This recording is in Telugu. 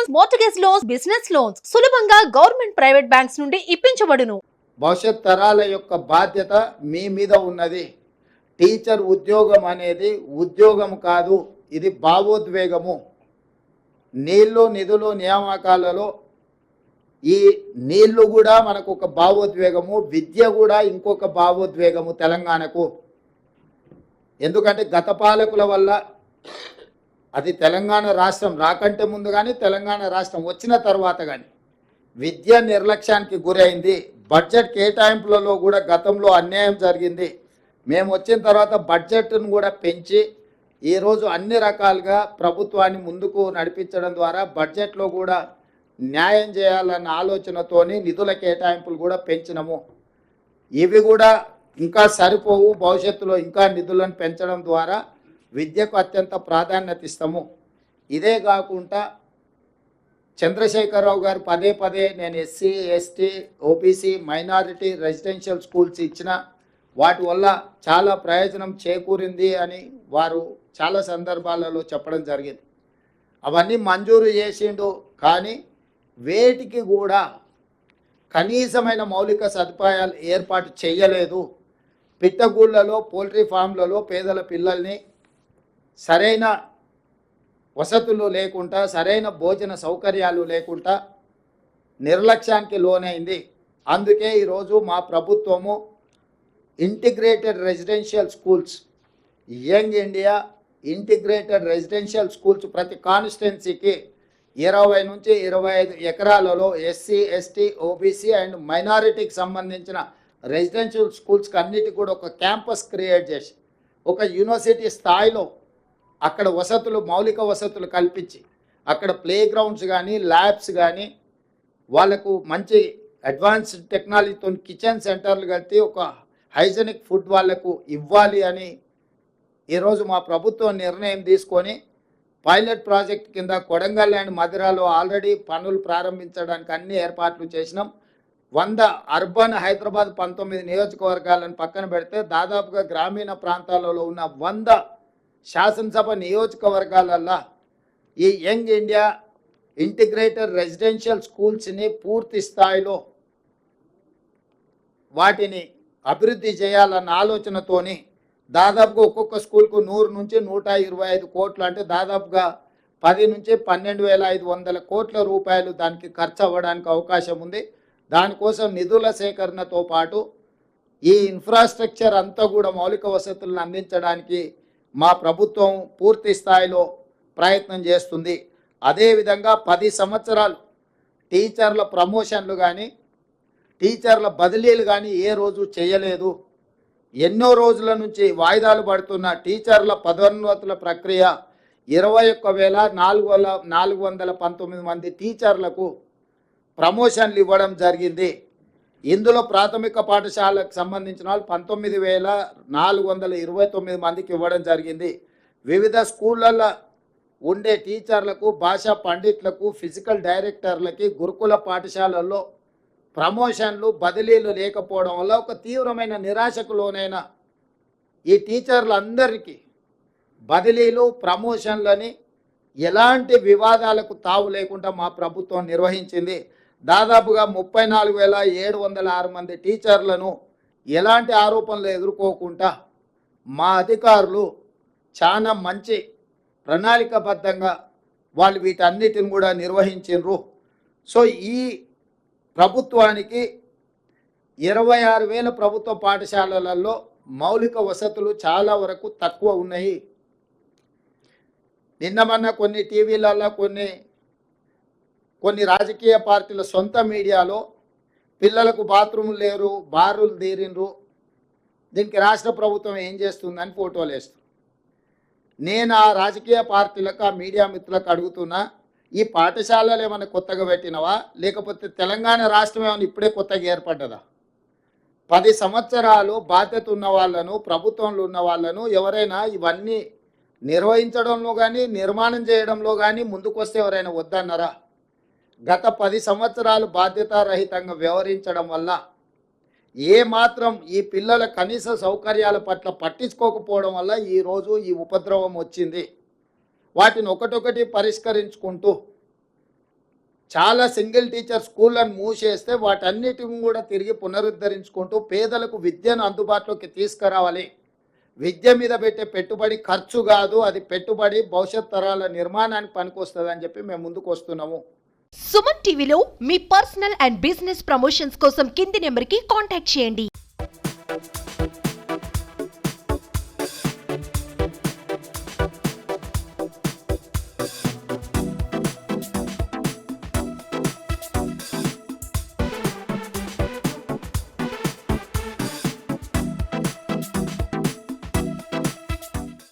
Loans, mortgage loans, business loans సులభంగా గవర్నమెంట్ ప్రైవేట్ బ్యాంక్స్ నుండి ఇప్పించబడును. భవిష్యత్ తరాల యొక్క బాధ్యత మీ మీద ఉన్నది. టీచర్ ఉద్యోగం అనేది ఉద్యోగం కాదు, ఇది భావోద్వేగము. నీళ్లు నిధులు నియామకాలలో ఈ నీళ్లు కూడా మనకు ఒక భావోద్వేగము, విద్య కూడా ఇంకొక భావోద్వేగము తెలంగాణకు. ఎందుకంటే గత పాలకుల వల్ల, అది తెలంగాణ రాష్ట్రం రాకంటే ముందు కానీ తెలంగాణ రాష్ట్రం వచ్చిన తర్వాత కానీ విద్య నిర్లక్ష్యానికి గురైంది. బడ్జెట్ కేటాయింపులలో కూడా గతంలో అన్యాయం జరిగింది. మేము వచ్చిన తర్వాత బడ్జెట్ను కూడా పెంచి ఈరోజు అన్ని రకాలుగా ప్రభుత్వాన్ని ముందుకు నడిపించడం ద్వారా బడ్జెట్లో కూడా న్యాయం చేయాలన్న ఆలోచనతోని నిధుల కేటాయింపులు కూడా పెంచినము. ఇవి కూడా ఇంకా సరిపోవు, భవిష్యత్తులో ఇంకా నిధులను పెంచడం ద్వారా విద్యకు అత్యంత ప్రాధాన్యత ఇస్తాము. ఇదే కాకుండా చంద్రశేఖరరావు గారు పదే పదే నేను SC ST OBC minority residential schools ఇచ్చిన వాటి వల్ల చాలా ప్రయోజనం చేకూరింది అని వారు చాలా సందర్భాలలో చెప్పడం జరిగింది. అవన్నీ మంజూరు చేసిండు, కానీ వేటికి కూడా కనీసమైన మౌలిక సదుపాయాలు ఏర్పాటు చేయలేదు. పిట్టగూళ్ళలో పోల్ట్రీ ఫామ్లలో పేదల పిల్లల్ని సరైన వసతులు లేకుండా, సరైన భోజన సౌకర్యాలు లేకుండా నిర్లక్ష్యానికి లోనైంది. అందుకే ఈరోజు మా ప్రభుత్వము integrated residential schools, young India integrated residential schools ప్రతి కాన్స్టిట్యున్సీకి 20 నుంచి 25 ఎకరాలలో ఎస్సీ ఎస్టీ ఓబీసీ అండ్ మైనారిటీకి సంబంధించిన రెసిడెన్షియల్ స్కూల్స్కి అన్నిటికీ కూడా ఒక క్యాంపస్ క్రియేట్ చేసి ఒక యూనివర్సిటీ స్థాయిలో అక్కడ వసతులు, మౌలిక వసతులు కల్పించి అక్కడ ప్లే గ్రౌండ్స్ కానీ ల్యాబ్స్ కానీ వాళ్ళకు మంచి అడ్వాన్స్డ్ టెక్నాలజీతో కిచెన్ సెంటర్లు కట్టి ఒక హైజెనిక్ ఫుడ్ వాళ్లకు ఇవ్వాలి అని ఈరోజు మా ప్రభుత్వం నిర్ణయం తీసుకొని పైలట్ ప్రాజెక్ట్ కింద కొడంగల్ అండ్ మధిరాలో ఆల్రెడీ పనులు ప్రారంభించడానికి అన్ని ఏర్పాట్లు చేసినాం. 100 అర్బన్ హైదరాబాద్ 19 నియోజకవర్గాలను పక్కన పెడితే దాదాపుగా గ్రామీణ ప్రాంతాలలో ఉన్న 100 శాసనసభ నియోజకవర్గాలల్లో ఈ యంగ్ ఇండియా ఇంటిగ్రేటెడ్ రెసిడెన్షియల్ స్కూల్స్ని పూర్తి స్థాయిలో వాటిని అభివృద్ధి చేయాలన్న ఆలోచనతోని దాదాపుగా ఒక్కొక్క స్కూల్కు 100 నుంచి 125 కోట్లు, అంటే దాదాపుగా 10 నుంచి 12,500 కోట్ల రూపాయలు దానికి ఖర్చు అవ్వడానికి అవకాశం ఉంది. దానికోసం నిధుల సేకరణతో పాటు ఈ ఇన్ఫ్రాస్ట్రక్చర్ అంతా కూడా మౌలిక వసతులను అందించడానికి మా ప్రభుత్వం పూర్తి స్థాయిలో ప్రయత్నం చేస్తుంది. అదేవిధంగా 10 సంవత్సరాలు టీచర్ల ప్రమోషన్లు కానీ టీచర్ల బదిలీలు కానీ ఏ రోజు చేయలేదు. ఎన్నో రోజుల నుంచి వాయిదాలు పడుతున్న టీచర్ల పదోన్నతుల ప్రక్రియ 21,419 మంది టీచర్లకు ప్రమోషన్లు ఇవ్వడం జరిగింది. ఇందులో ప్రాథమిక పాఠశాలకు సంబంధించిన వాళ్ళు 19,429 మందికి ఇవ్వడం జరిగింది. వివిధ స్కూళ్ళల్లో ఉండే టీచర్లకు, భాషా పండిట్లకు, ఫిజికల్ డైరెక్టర్లకి గురుకుల పాఠశాలల్లో ప్రమోషన్లు బదిలీలు లేకపోవడం వల్ల ఒక తీవ్రమైన నిరాశకు లోనైన ఈ టీచర్లందరికీ బదిలీలు, ప్రమోషన్లని ఎలాంటి వివాదాలకు తావు లేకుండా మా ప్రభుత్వం నిర్వహించింది. దాదాపుగా 34,706 మంది టీచర్లను ఎలాంటి ఆరోపణలు ఎదుర్కోకుండా మా అధికారులు చాలా మంచి ప్రణాళికాబద్ధంగా వాళ్ళు వీటన్నిటిని కూడా నిర్వహించారు. సో ఈ ప్రభుత్వానికి 26,000 ప్రభుత్వ పాఠశాలలలో మౌలిక వసతులు చాలా వరకు తక్కువ ఉన్నాయి. నిన్నమన్న కొన్ని టీవీలలో కొన్ని రాజకీయ పార్టీల సొంత మీడియాలో పిల్లలకు బాత్రూములు లేరు, బారులు తీరిండ్రు, దీనికి రాష్ట్ర ప్రభుత్వం ఏం చేస్తుందని ఫోటోలు వేస్తుంది. నేను ఆ రాజకీయ పార్టీలకు, ఆ మీడియా మిత్రులకు అడుగుతున్నా, ఈ పాఠశాలలు ఏమైనా కొత్తగా పెట్టినవా, లేకపోతే తెలంగాణ రాష్ట్రం ఏమైనా ఇప్పుడే కొత్తగా ఏర్పడ్డదా? 10 సంవత్సరాలు బాధ్యత ఉన్న వాళ్ళను, ప్రభుత్వంలో ఉన్న వాళ్ళను ఎవరైనా ఇవన్నీ నిర్వహించడంలో కానీ నిర్మాణం చేయడంలో కానీ ముందుకు వస్తే ఎవరైనా వద్దన్నారా? గత 10 సంవత్సరాలు బాధ్యతారహితంగా వ్యవహరించడం వల్ల ఏమాత్రం ఈ పిల్లల కనీస సౌకర్యాల పట్ల పట్టించుకోకపోవడం వల్ల ఈరోజు ఈ ఉపద్రవం వచ్చింది. వాటిని ఒకటొకటి పరిష్కరించుకుంటూ చాలా సింగిల్ టీచర్ స్కూళ్ళను మూసేస్తే వాటన్నిటిని కూడా తిరిగి పునరుద్ధరించుకుంటూ పేదలకు విద్యను అందుబాటులోకి తీసుకురావాలి. విద్య మీద పెట్టే పెట్టుబడి ఖర్చు కాదు, అది పెట్టుబడి భవిష్యత్ తరాల నిర్మాణానికి పనికొస్తుందని చెప్పి మేము ముందుకు వస్తున్నాము. సుమన్ టీవీలో మీ పర్సనల్ అండ్ బిజినెస్ ప్రమోషన్స్ కోసం కింది నెంబర్కి కాంటాక్ట్ చేయండి.